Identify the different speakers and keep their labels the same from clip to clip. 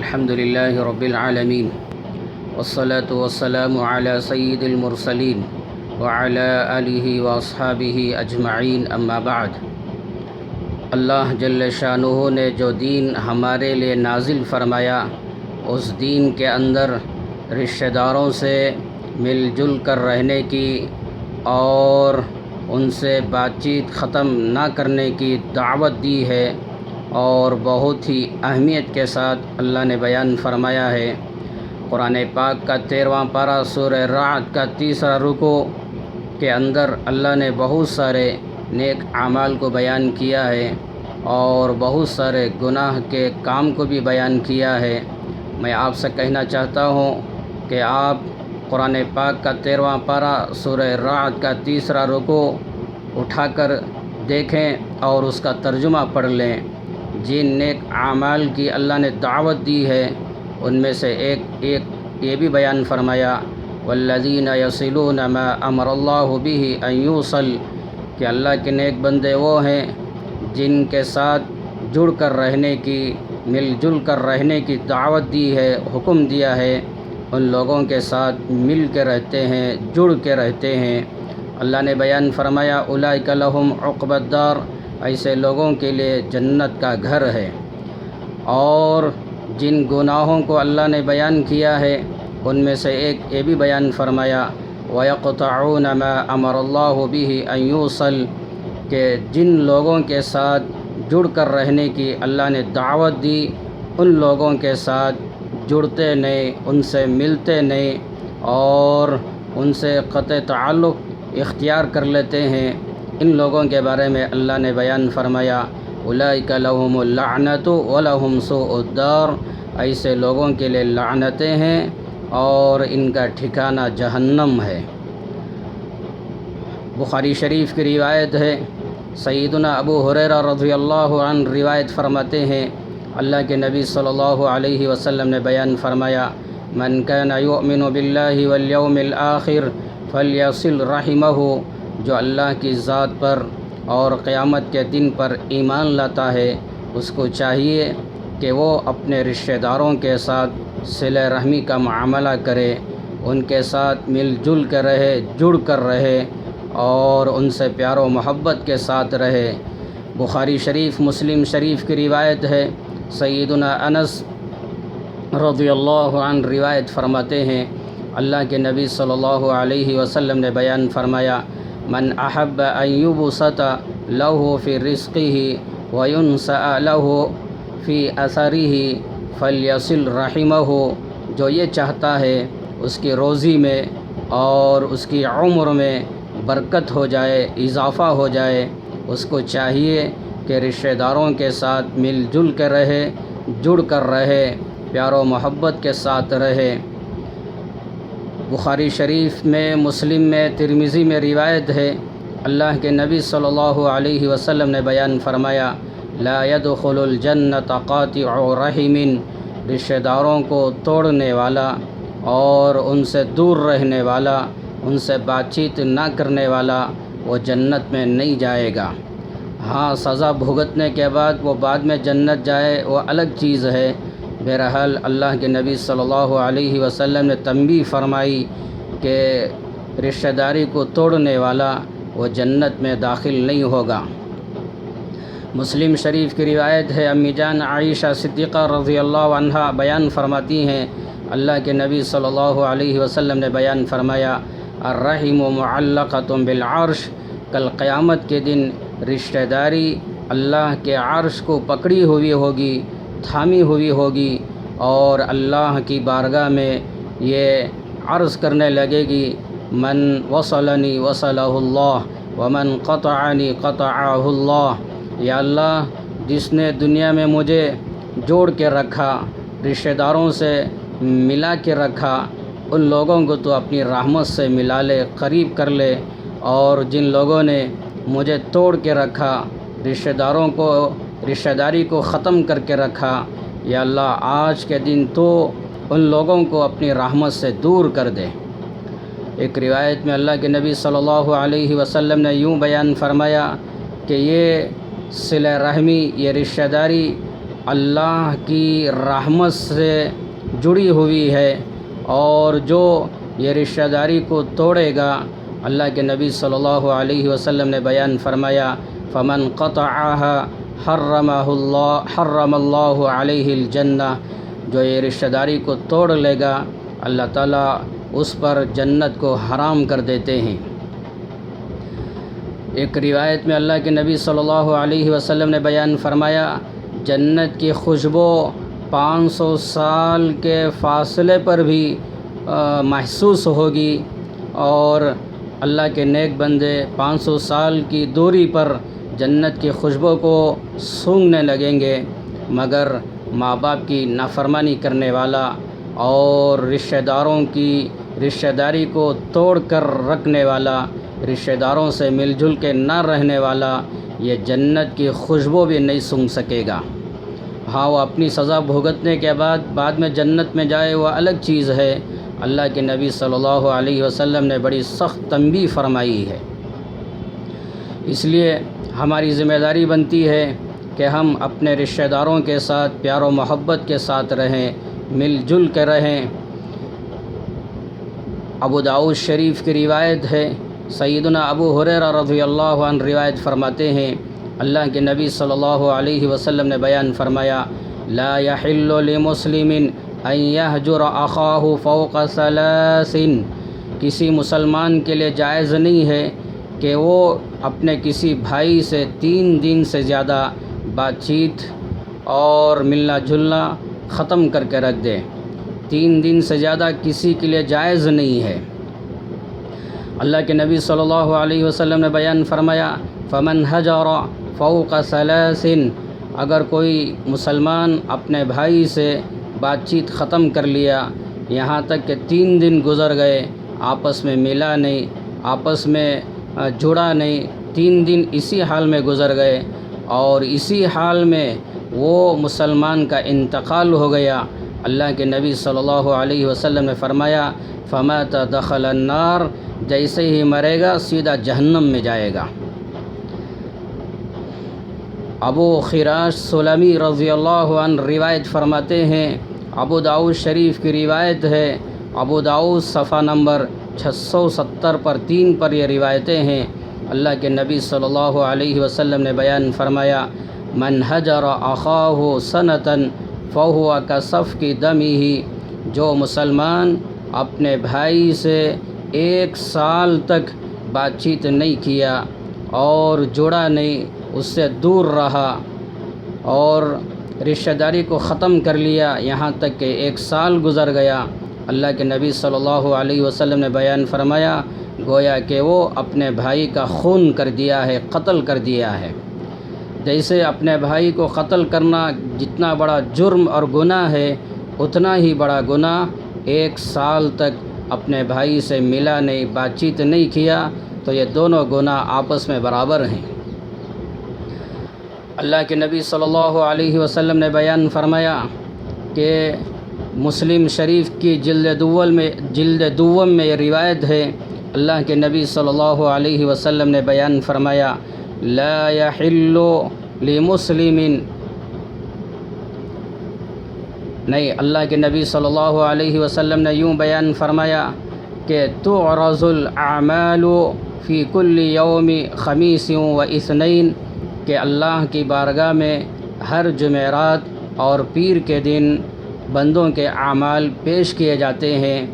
Speaker 1: الحمد لله رب العالمين والصلاة والسلام على سيد المرسلين وعلى آله وأصحابه أجمعين اما بعد۔ اللہ جل شانہ نے جو دین ہمارے لیے نازل فرمایا، اس دین کے اندر رشتہ داروں سے مل جل کر رہنے کی اور ان سے بات چیت ختم نہ کرنے کی دعوت دی ہے، اور بہت ہی اہمیت کے ساتھ اللہ نے بیان فرمایا ہے۔ قرآن پاک کا 13واں پارہ سورہ رعد کا 3 رکوع کے اندر اللہ نے بہت سارے نیک اعمال کو بیان کیا ہے اور بہت سارے گناہ کے کام کو بھی بیان کیا ہے۔ میں آپ سے کہنا چاہتا ہوں کہ آپ قرآن پاک کا 13واں پارہ سورہ رعد کا 3 رکوع اٹھا کر دیکھیں اور اس کا ترجمہ پڑھ لیں۔ جن نیک اعمال کی اللہ نے دعوت دی ہے ان میں سے ایک یہ بھی بیان فرمایا، والذین یصلون ما امر اللہ بہ ان یوصل، کہ اللہ کے نیک بندے وہ ہیں جن کے ساتھ جڑ کر رہنے کی، مل جل کر رہنے کی دعوت دی ہے، حکم دیا ہے، ان لوگوں کے ساتھ مل کے رہتے ہیں، جڑ کے رہتے ہیں۔ اللہ نے بیان فرمایا، اولئک لہم عقبی الدار، ایسے لوگوں کے لیے جنت کا گھر ہے۔ اور جن گناہوں کو اللہ نے بیان کیا ہے ان میں سے ایک یہ بھی بیان فرمایا، وَيَقْطَعُونَ مَا أَمَرَ اللَّهُ بِهِ أَن يُوصَلَ، کہ جن لوگوں کے ساتھ جڑ کر رہنے کی اللہ نے دعوت دی، ان لوگوں کے ساتھ جڑتے نہیں، ان سے ملتے نہیں اور ان سے قطع تعلق اختیار کر لیتے ہیں۔ ان لوگوں کے بارے میں اللہ نے بیان فرمایا، اولئک لہم اللعنۃ ولہم سوء الدار، ایسے لوگوں کے لیے لعنتیں ہیں اور ان کا ٹھکانہ جہنم ہے۔ بخاری شریف کی روایت ہے، سیدنا ابو ہریرہ رضی اللہ عنہ روایت فرماتے ہیں، اللہ کے نبی صلی اللہ علیہ وسلم نے بیان فرمایا، من کان یؤمن باللہ والیوم الآخر فلیصل رحمہ، جو اللہ کی ذات پر اور قیامت کے دن پر ایمان لاتا ہے اس کو چاہیے کہ وہ اپنے رشتہ داروں کے ساتھ صلہ رحمی کا معاملہ کرے، ان کے ساتھ مل جل کر رہے، جڑ کر رہے اور ان سے پیار و محبت کے ساتھ رہے۔ بخاری شریف، مسلم شریف کی روایت ہے، سیدنا انس رضی اللہ عنہ روایت فرماتے ہیں، اللہ کے نبی صلی اللہ علیہ وسلم نے بیان فرمایا، من احب ان یبسط لہ فی رزقہ وینسأ لہ فی اثرہ فلیصل رحمہ، جو یہ چاہتا ہے اس کی روزی میں اور اس کی عمر میں برکت ہو جائے، اضافہ ہو جائے، اس کو چاہیے کہ رشتہ داروں کے ساتھ مل جل کے رہے، جڑ کر رہے، پیار و محبت کے ساتھ رہے۔ بخاری شریف میں، مسلم میں، ترمذی میں روایت ہے، اللہ کے نبی صلی اللہ علیہ وسلم نے بیان فرمایا، لا يدخل الجنۃ قاطع رحم، رشتہ داروں کو توڑنے والا اور ان سے دور رہنے والا، ان سے بات چیت نہ کرنے والا، وہ جنت میں نہیں جائے گا۔ ہاں، سزا بھگتنے کے بعد وہ بعد میں جنت جائے وہ الگ چیز ہے۔ بہرحال اللہ کے نبی صلی اللہ علیہ وسلم نے تنبیہ فرمائی کہ رشتہ داری کو توڑنے والا وہ جنت میں داخل نہیں ہوگا۔ مسلم شریف کی روایت ہے، امی جان عائشہ صدیقہ رضی اللہ عنہا بیان فرماتی ہیں، اللہ کے نبی صلی اللہ علیہ وسلم نے بیان فرمایا، الرحم معلقۃ بالعرش، کل قیامت کے دن رشتہ داری اللہ کے عرش کو پکڑی ہوئی ہوگی، تھامی ہوئی ہوگی، اور اللہ کی بارگاہ میں یہ عرض کرنے لگے گی، من وصلنی وصلہ اللہ ومن قطعنی قطعہ اللہ، یا اللہ جس نے دنیا میں مجھے جوڑ کے رکھا، رشتہ داروں سے ملا کے رکھا، ان لوگوں کو تو اپنی رحمت سے ملا لے، قریب کر لے، اور جن لوگوں نے مجھے توڑ کے رکھا، رشتہ داری کو ختم کر کے رکھا، یا اللہ آج کے دن تو ان لوگوں کو اپنی رحمت سے دور کر دے۔ ایک روایت میں اللہ کے نبی صلی اللہ علیہ وسلم نے یوں بیان فرمایا کہ یہ صلہ رحمی، یہ رشتہ داری اللہ کی رحمت سے جڑی ہوئی ہے، اور جو یہ رشتہ داری کو توڑے گا، اللہ کے نبی صلی اللہ علیہ وسلم نے بیان فرمایا فمن قطعها حرم اللہ علیہ الجنہ، جو یہ رشتہ داری کو توڑ لے گا اللہ تعالیٰ اس پر جنت کو حرام کر دیتے ہیں۔ ایک روایت میں اللہ کے نبی صلی اللہ علیہ وسلم نے بیان فرمایا جنت کی خوشبو 500 سال کے فاصلے پر بھی محسوس ہوگی، اور اللہ کے نیک بندے 500 سال کی دوری پر جنت کی خوشبو کو سونگھنے لگیں گے، مگر ماں باپ کی نافرمانی کرنے والا اور رشتہ داروں کی رشتہ داری کو توڑ کر رکھنے والا، رشتہ داروں سے مل جل کے نہ رہنے والا، یہ جنت کی خوشبو بھی نہیں سونگھ سکے گا۔ ہاں، وہ اپنی سزا بھگتنے کے بعد میں جنت میں جائے وہ الگ چیز ہے۔ اللہ کے نبی صلی اللہ علیہ وسلم نے بڑی سخت تنبیہ فرمائی ہے۔ اس لیے ہماری ذمہ داری بنتی ہے کہ ہم اپنے رشتہ داروں کے ساتھ پیار و محبت کے ساتھ رہیں، مل جل کے رہیں۔ ابو داؤد شریف کی روایت ہے، سیدنا ابو ہریرہ رضی اللہ عنہ روایت فرماتے ہیں اللہ کے نبی صلی اللہ علیہ وسلم نے بیان فرمایا لا يحل لمسلم ان يهجر اخاه فوق ثلاث، کسی مسلمان کے لیے جائز نہیں ہے کہ وہ اپنے کسی بھائی سے 3 دن سے زیادہ بات چیت اور ملنا جلنا ختم کر کے رکھ دے۔ 3 دن سے زیادہ کسی کے لیے جائز نہیں ہے۔ اللہ کے نبی صلی اللہ علیہ وسلم نے بیان فرمایا فمن حجر فوق ثلاث، اگر کوئی مسلمان اپنے بھائی سے بات چیت ختم کر لیا، یہاں تک کہ 3 دن گزر گئے، آپس میں ملا نہیں، آپس میں جڑا نہیں، 3 دن اسی حال میں گزر گئے، اور اسی حال میں وہ مسلمان کا انتقال ہو گیا، اللہ کے نبی صلی اللہ علیہ وسلم نے فرمایا فمات دخل النار، جیسے ہی مرے گا سیدھا جہنم میں جائے گا۔ ابو خراش سلمی رضی اللہ عنہ روایت فرماتے ہیں، ابو داؤد شریف کی روایت ہے، ابو داؤد صفحہ نمبر 670 پر 3 پر یہ روایتیں ہیں، اللہ کے نبی صلی اللہ علیہ وسلم نے بیان فرمایا من حجر اخاہ سنۃ فہو کصفک دمہ، جو مسلمان اپنے بھائی سے 1 سال تک بات چیت نہیں کیا اور جڑا نہیں، اس سے دور رہا اور رشتہ داری کو ختم کر لیا، یہاں تک کہ 1 سال گزر گیا، اللہ کے نبی صلی اللہ علیہ وسلم نے بیان فرمایا گویا کہ وہ اپنے بھائی کا خون کر دیا ہے، قتل کر دیا ہے۔ جیسے اپنے بھائی کو قتل کرنا جتنا بڑا جرم اور گناہ ہے، اتنا ہی بڑا گناہ 1 سال تک اپنے بھائی سے ملا نہیں، بات چیت نہیں کیا، تو یہ دونوں گناہ آپس میں برابر ہیں۔ اللہ کے نبی صلی اللہ علیہ وسلم نے بیان فرمایا کہ مسلم شریف کی جلد دوم میں یہ روایت ہے، اللہ کے نبی صلی اللہ علیہ وسلم نے بیان فرمایا لا يحل لمسلم، نہیں، اللہ کے نبی صلی اللہ علیہ وسلم نے یوں بیان فرمایا کہ تعرض الاعمال فی کل یوم خمیس و اثنین، کہ اللہ کی بارگاہ میں ہر جمعرات اور پیر کے دن بندوں کے اعمال پیش کیے جاتے ہیں،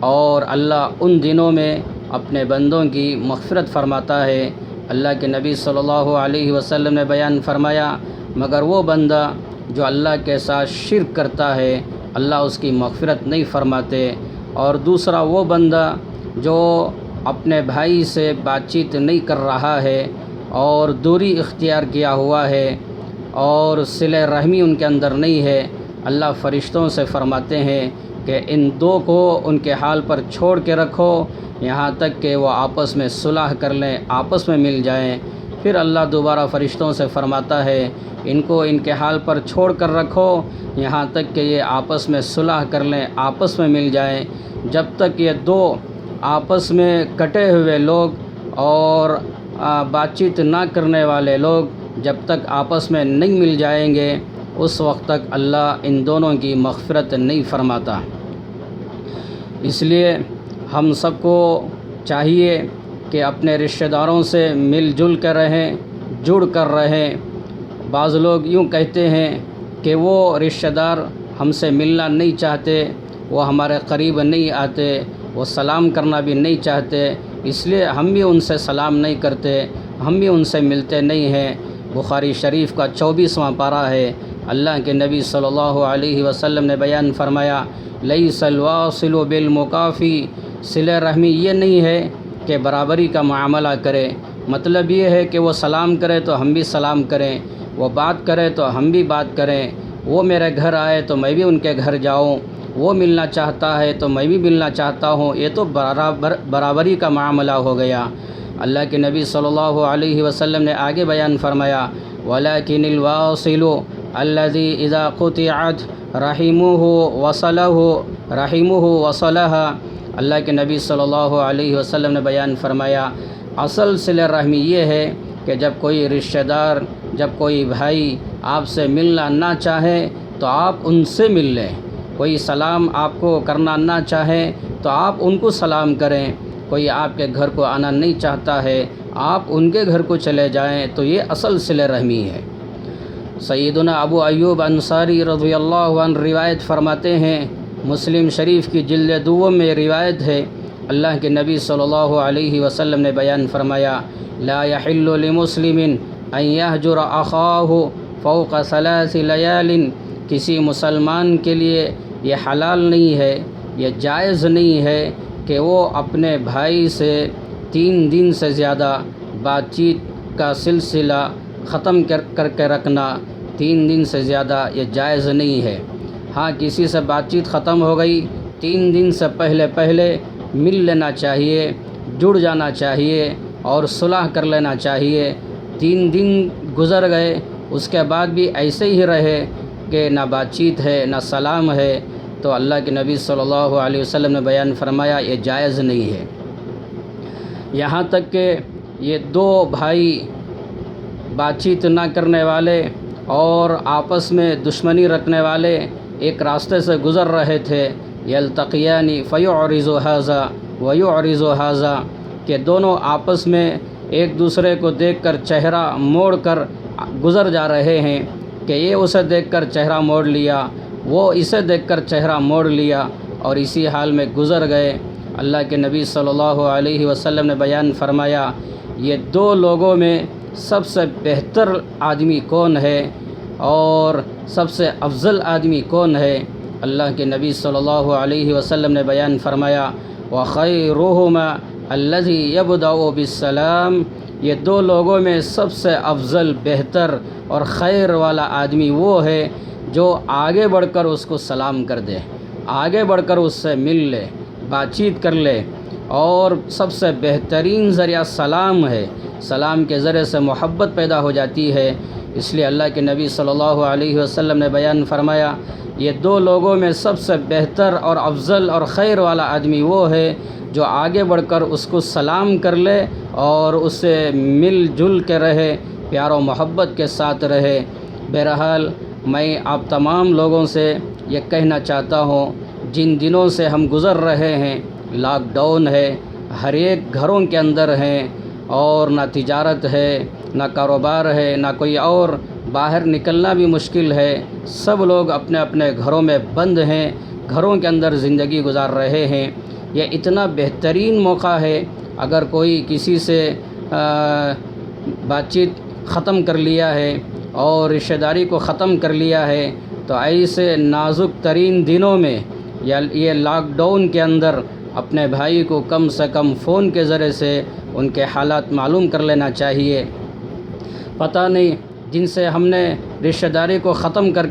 Speaker 1: اور اللہ ان دنوں میں اپنے بندوں کی مغفرت فرماتا ہے۔ اللہ کے نبی صلی اللہ علیہ وسلم نے بیان فرمایا مگر وہ بندہ جو اللہ کے ساتھ شرک کرتا ہے اللہ اس کی مغفرت نہیں فرماتے، اور دوسرا وہ بندہ جو اپنے بھائی سے بات چیت نہیں کر رہا ہے اور دوری اختیار کیا ہوا ہے اور صلہ رحمی ان کے اندر نہیں ہے، اللہ فرشتوں سے فرماتے ہیں کہ ان 2 کو ان کے حال پر چھوڑ کے رکھو یہاں تک کہ وہ آپس میں صلح کر لیں، آپس میں مل جائیں۔ پھر اللہ دوبارہ فرشتوں سے فرماتا ہے ان کو ان کے حال پر چھوڑ کر رکھو یہاں تک کہ یہ آپس میں صلح کر لیں، آپس میں مل جائیں۔ جب تک یہ 2 آپس میں کٹے ہوئے لوگ اور بات چیت نہ کرنے والے لوگ جب تک آپس میں نہیں مل جائیں گے اس وقت تک اللہ ان دونوں کی مغفرت نہیں فرماتا۔ اس لیے ہم سب کو چاہیے کہ اپنے رشتہ داروں سے مل جل کر رہیں، جڑ کر رہیں۔ بعض لوگ یوں کہتے ہیں کہ وہ رشتہ دار ہم سے ملنا نہیں چاہتے، وہ ہمارے قریب نہیں آتے، وہ سلام کرنا بھی نہیں چاہتے، اس لیے ہم بھی ان سے سلام نہیں کرتے، ہم بھی ان سے ملتے نہیں ہیں۔ بخاری شریف کا 24واں پارہ ہے، اللہ کے نبی صلی اللہ علیہ وسلم نے بیان فرمایا، لیس الواصل بالمکافی، صلہ رحمی یہ نہیں ہے کہ برابری کا معاملہ کرے، مطلب یہ ہے کہ وہ سلام کرے تو ہم بھی سلام کریں، وہ بات کرے تو ہم بھی بات کریں، وہ میرے گھر آئے تو میں بھی ان کے گھر جاؤں، وہ ملنا چاہتا ہے تو میں بھی ملنا چاہتا ہوں، یہ تو برابری کا معاملہ ہو گیا۔ اللہ کے نبی صلی اللہ علیہ وسلم نے آگے بیان فرمایا، وَلَكِنِ الْوَاصِلُ الَّذِي إِذَا قُطِعَتْ رَحِمُهُ وَصَلَهَا۔ اللہ کے نبی صلی اللہ علیہ وسلم نے بیان فرمایا، اصل صلہ رحمی یہ ہے کہ جب کوئی رشتہ دار، جب کوئی بھائی آپ سے ملنا نہ چاہے تو آپ ان سے مل لیں، کوئی سلام آپ کو کرنا نہ چاہے تو آپ ان کو سلام کریں، کوئی آپ کے گھر کو آنا نہیں چاہتا ہے آپ ان کے گھر کو چلے جائیں، تو یہ اصل صلہ رحمی ہے۔ سیدنا ابو ایوب انصاری رضی اللہ عنہ روایت فرماتے ہیں، مسلم شریف کی جلد دوم میں روایت ہے، اللہ کے نبی صلی اللہ علیہ وسلم نے بیان فرمایا، لا يحل لمسلم ان يهجر اخاه فوق 3 لیال، کسی مسلمان کے لیے یہ حلال نہیں ہے، یہ جائز نہیں ہے کہ وہ اپنے بھائی سے 3 دن سے زیادہ بات چیت کا سلسلہ ختم کر کے رکھنا، 3 دن سے زیادہ یہ جائز نہیں ہے۔ ہاں، کسی سے بات چیت ختم ہو گئی، 3 دن سے پہلے مل لینا چاہیے، جڑ جانا چاہیے اور صلح کر لینا چاہیے۔ 3 دن گزر گئے، اس کے بعد بھی ایسے ہی رہے کہ نہ بات چیت ہے نہ سلام ہے، تو اللہ کے نبی صلی اللہ علیہ وسلم نے بیان فرمایا یہ جائز نہیں ہے۔ یہاں تک کہ یہ 2 بھائی بات چیت نہ کرنے والے اور آپس میں دشمنی رکھنے والے ایک راستے سے گزر رہے تھے، یلتقیان فیعرض ھذا ویعرض ھذا، کہ دونوں آپس میں ایک دوسرے کو دیکھ کر چہرہ موڑ کر گزر جا رہے ہیں کہ یہ اسے دیکھ کر چہرہ موڑ لیا، وہ اسے دیکھ کر چہرہ موڑ لیا اور اسی حال میں گزر گئے۔ اللہ کے نبی صلی اللہ علیہ وسلم نے بیان فرمایا، یہ 2 لوگوں میں سب سے بہتر آدمی کون ہے اور سب سے افضل آدمی کون ہے؟ اللہ کے نبی صلی اللہ علیہ وسلم نے بیان فرمایا، وَخَيْرُهُمَا الَّذِي يَبْدَأُ بِالسَّلَامِ، یہ 2 لوگوں میں سب سے افضل، بہتر اور خیر والا آدمی وہ ہے جو آگے بڑھ کر اس کو سلام کر دے، آگے بڑھ کر اس سے مل لے، بات چیت کر لے، اور سب سے بہترین ذریعہ سلام ہے، سلام کے ذریعے سے محبت پیدا ہو جاتی ہے۔ اس لیے اللہ کے نبی صلی اللہ علیہ وسلم نے بیان فرمایا، یہ 2 لوگوں میں سب سے بہتر اور افضل اور خیر والا آدمی وہ ہے جو آگے بڑھ کر اس کو سلام کر لے اور اس سے مل جل کے رہے، پیار و محبت کے ساتھ رہے۔ بہرحال میں آپ تمام لوگوں سے یہ کہنا چاہتا ہوں، جن دنوں سے ہم گزر رہے ہیں، لاک ڈاؤن ہے، ہر ایک گھروں کے اندر ہیں اور نہ تجارت ہے، نہ کاروبار ہے، نہ کوئی اور، باہر نکلنا بھی مشکل ہے، سب لوگ اپنے اپنے گھروں میں بند ہیں، گھروں کے اندر زندگی گزار رہے ہیں۔ یہ اتنا بہترین موقع ہے، اگر کوئی کسی سے بات چیت ختم کر لیا ہے اور رشتہ داری کو ختم کر لیا ہے، تو ایسے نازک ترین دنوں میں یا یہ لاک ڈاؤن کے اندر اپنے بھائی کو کم سے کم فون کے ذریعے سے ان کے حالات معلوم کر لینا چاہیے۔ پتہ نہیں جن سے ہم نے رشتہ داری کو ختم کر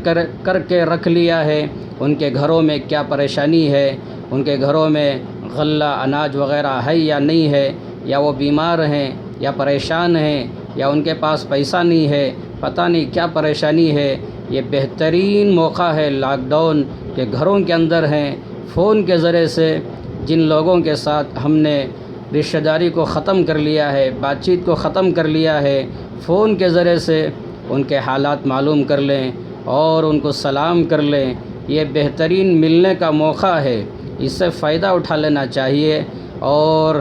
Speaker 1: کے رکھ لیا ہے ان کے گھروں میں کیا پریشانی ہے، ان کے گھروں میں غلہ اناج وغیرہ ہے یا نہیں ہے، یا وہ بیمار ہیں یا پریشان ہیں یا ان کے پاس پیسہ نہیں ہے، پتہ نہیں کیا پریشانی ہے۔ یہ بہترین موقع ہے لاک ڈاؤن کہ گھروں کے اندر ہیں، فون کے ذریعے سے جن لوگوں کے ساتھ ہم نے رشتہ داری کو ختم کر لیا ہے، بات چیت کو ختم کر لیا ہے، فون کے ذریعے سے ان کے حالات معلوم کر لیں، اور ان کو سلام کر لیں۔ یہ بہترین ملنے کا موقع ہے، اس سے فائدہ اٹھا لینا چاہیے اور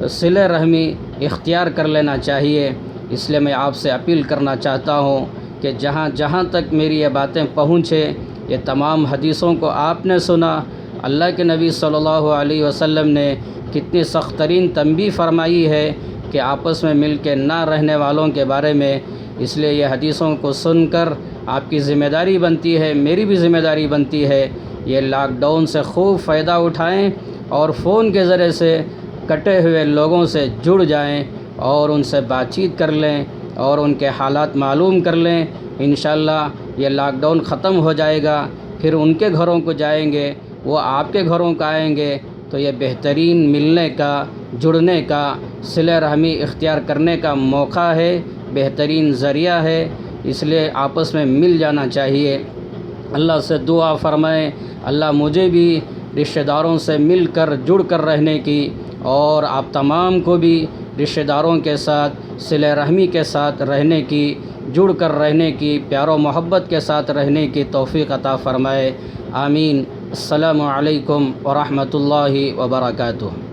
Speaker 1: صلہ رحمی اختیار کر لینا چاہیے۔ اس لیے میں آپ سے اپیل کرنا چاہتا ہوں کہ جہاں جہاں تک میری یہ باتیں پہنچے، یہ تمام حدیثوں کو آپ نے سنا، اللہ کے نبی صلی اللہ علیہ وسلم نے کتنی سخت ترین تنبیہ فرمائی ہے کہ آپس میں مل کے نہ رہنے والوں کے بارے میں۔ اس لیے یہ حدیثوں کو سن کر آپ کی ذمہ داری بنتی ہے، میری بھی ذمہ داری بنتی ہے، یہ لاک ڈاؤن سے خوب فائدہ اٹھائیں اور فون کے ذریعے سے کٹے ہوئے لوگوں سے جڑ جائیں اور ان سے بات چیت کر لیں اور ان کے حالات معلوم کر لیں۔ انشاءاللہ یہ لاک ڈاؤن ختم ہو جائے گا، پھر ان کے گھروں کو جائیں گے، وہ آپ کے گھروں کو آئیں گے، تو یہ بہترین ملنے کا، جڑنے کا، صلہ رحمی اختیار کرنے کا موقع ہے، بہترین ذریعہ ہے۔ اس لیے آپس میں مل جانا چاہیے۔ اللہ سے دعا فرمائیں اللہ مجھے بھی رشتہ داروں سے مل کر جڑ کر رہنے کی اور آپ تمام کو بھی رشتہ داروں کے ساتھ صلہ رحمی کے ساتھ رہنے کی، جڑ کر رہنے کی، پیار و محبت کے ساتھ رہنے کی توفیق عطا فرمائے۔ آمین۔ السلام علیکم ورحمۃ اللہ وبرکاتہ۔